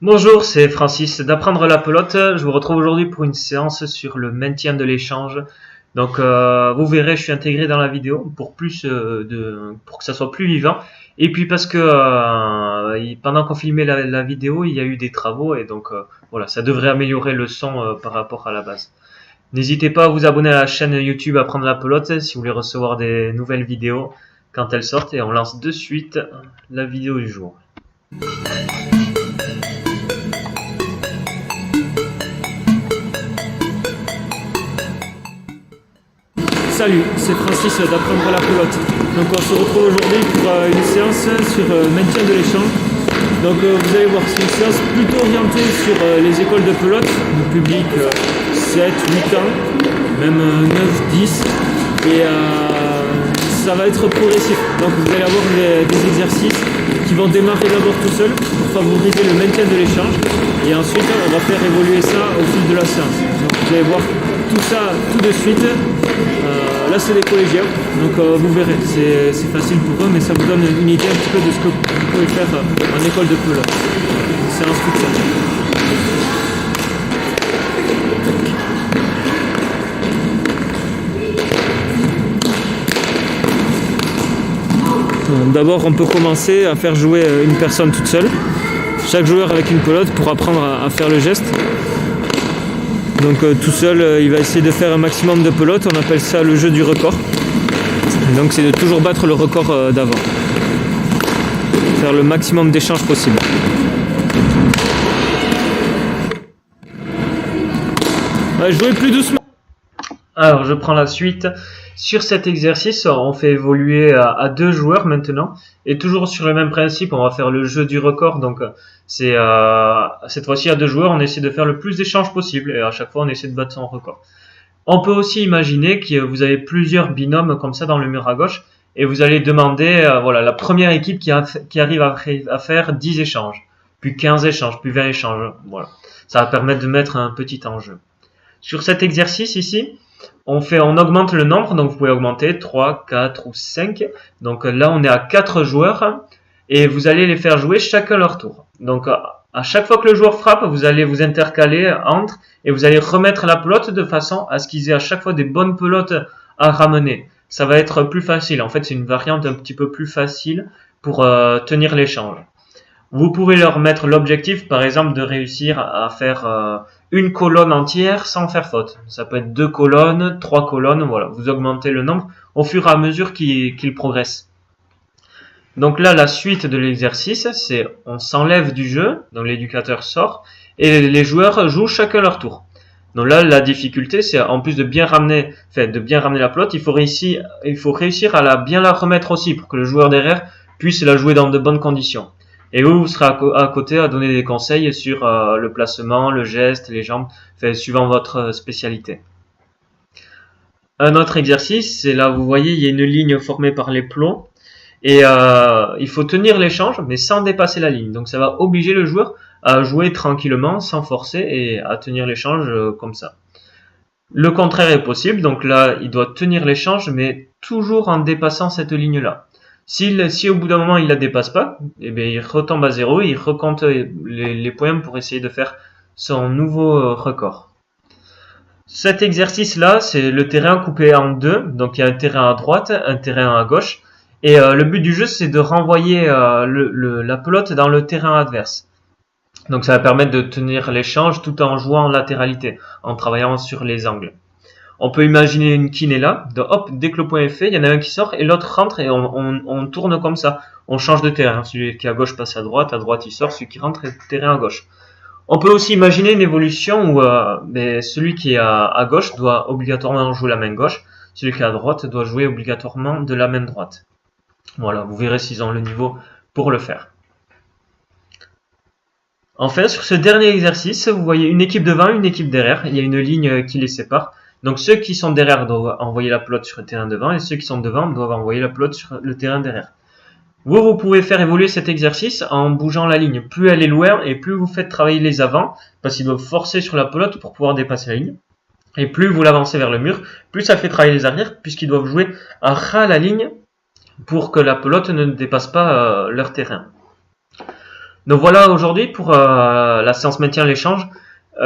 Bonjour, c'est Francis d'Apprendre la pelote. Je vous retrouve aujourd'hui pour une séance sur le maintien de l'échange. Donc, vous verrez, je suis intégré dans la vidéo pour pour que ça soit plus vivant. Et puis parce que pendant qu'on filmait la vidéo, il y a eu des travaux et donc voilà, ça devrait améliorer le son par rapport à la base. N'hésitez pas à vous abonner à la chaîne YouTube Apprendre la pelote si vous voulez recevoir des nouvelles vidéos quand elles sortent. Et on lance de suite la vidéo du jour. Salut, c'est Francis d'Apprendre la pelote. Donc on se retrouve aujourd'hui pour une séance sur maintien de l'échange. Donc vous allez voir, c'est une séance plutôt orientée sur les écoles de pelote, du public 7, 8 ans, même 9, 10. Et ça va être progressif. Donc vous allez avoir des exercices qui vont démarrer d'abord tout seul pour favoriser le maintien de l'échange. Et ensuite on va faire évoluer ça au fil de la séance. Donc vous allez voir tout ça tout de suite. Là c'est des collégiens, donc vous verrez, c'est facile pour eux, mais ça vous donne une idée un petit peu de ce que vous pouvez faire en école de pelote. C'est un truc ça. D'abord on peut commencer à faire jouer une personne toute seule. Chaque joueur avec une pelote pour apprendre à faire le geste. Donc tout seul, il va essayer de faire un maximum de pelotes, on appelle ça le jeu du record. Donc c'est de toujours battre le record d'avant. Faire le maximum d'échanges possible. Jouer plus doucement. Alors je prends la suite. Sur cet exercice, on fait évoluer à 2 joueurs maintenant. Et toujours sur le même principe, on va faire le jeu du record. Donc c'est cette fois-ci à 2 joueurs, on essaie de faire le plus d'échanges possible. Et à chaque fois, on essaie de battre son record. On peut aussi imaginer que vous avez plusieurs binômes comme ça dans le mur à gauche. Et vous allez demander, voilà, la première équipe qui arrive à faire 10 échanges. Puis 15 échanges, puis 20 échanges. Voilà. Ça va permettre de mettre un petit enjeu. Sur cet exercice ici, on augmente le nombre, donc vous pouvez augmenter 3, 4 ou 5. Donc là, on est à 4 joueurs et vous allez les faire jouer chacun leur tour. Donc à chaque fois que le joueur frappe, vous allez vous intercaler entre et vous allez remettre la pelote de façon à ce qu'ils aient à chaque fois des bonnes pelotes à ramener. Ça va être plus facile. En fait, c'est une variante un petit peu plus facile pour tenir l'échange. Vous pouvez leur mettre l'objectif, par exemple, de réussir à faire une colonne entière sans faire faute. Ça peut être 2 colonnes, 3 colonnes, voilà. Vous augmentez le nombre au fur et à mesure qu'ils progressent. Donc là, la suite de l'exercice, c'est on s'enlève du jeu, donc l'éducateur sort, et les joueurs jouent chacun leur tour. Donc là, la difficulté, c'est en plus de bien ramener la pelote, il faut réussir à bien la remettre aussi pour que le joueur derrière puisse la jouer dans de bonnes conditions. Et vous serez à côté à donner des conseils sur le placement, le geste, les jambes, suivant votre spécialité. Un autre exercice, c'est là, vous voyez, il y a une ligne formée par les plombs. Et il faut tenir l'échange, mais sans dépasser la ligne. Donc ça va obliger le joueur à jouer tranquillement, sans forcer, et à tenir l'échange comme ça. Le contraire est possible, donc là, il doit tenir l'échange, mais toujours en dépassant cette ligne-là. Si au bout d'un moment il la dépasse pas, eh bien il retombe à 0 et il recompte les points pour essayer de faire son nouveau record. Cet exercice-là, c'est le terrain coupé en 2, donc il y a un terrain à droite, un terrain à gauche, et le but du jeu c'est de renvoyer la pelote dans le terrain adverse. Donc ça va permettre de tenir l'échange tout en jouant en latéralité, en travaillant sur les angles. On peut imaginer une quinella, hop, dès que le point est fait, il y en a un qui sort et l'autre rentre et on tourne comme ça. On change de terrain. Celui qui est à gauche passe à droite il sort, celui qui rentre est terrain à gauche. On peut aussi imaginer une évolution où celui qui est à gauche doit obligatoirement jouer la main gauche, celui qui est à droite doit jouer obligatoirement de la main droite. Voilà, vous verrez s'ils ont le niveau pour le faire. Enfin, sur ce dernier exercice, vous voyez une équipe devant, une équipe derrière. Il y a une ligne qui les sépare. Donc ceux qui sont derrière doivent envoyer la pelote sur le terrain devant et ceux qui sont devant doivent envoyer la pelote sur le terrain derrière. Vous pouvez faire évoluer cet exercice en bougeant la ligne. Plus elle est loin et plus vous faites travailler les avants, parce qu'ils doivent forcer sur la pelote pour pouvoir dépasser la ligne. Et plus vous l'avancez vers le mur, plus ça fait travailler les arrières, puisqu'ils doivent jouer à ras la ligne pour que la pelote ne dépasse pas leur terrain. Donc voilà aujourd'hui pour la séance maintien l'échange.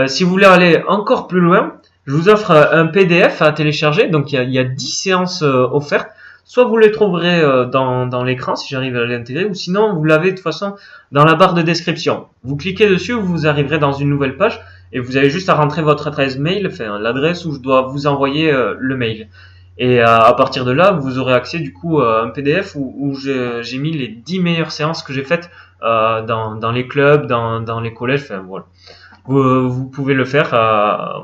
Si vous voulez aller encore plus loin, je vous offre un PDF à télécharger. Donc il y a 10 séances offertes. Soit vous les trouverez dans l'écran si j'arrive à l'intégrer, ou sinon vous l'avez de toute façon dans la barre de description. Vous cliquez dessus, vous arriverez dans une nouvelle page et vous avez juste à rentrer votre adresse mail, enfin l'adresse où je dois vous envoyer le mail. Et à partir de là, vous aurez accès du coup à un PDF où j'ai mis les 10 meilleures séances que j'ai faites dans les clubs, dans les collèges, enfin voilà. Vous pouvez le faire.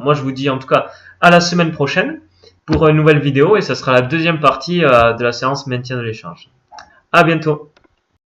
Moi je vous dis en tout cas à la semaine prochaine pour une nouvelle vidéo et ça sera la deuxième partie de la séance maintien de l'échange. À bientôt.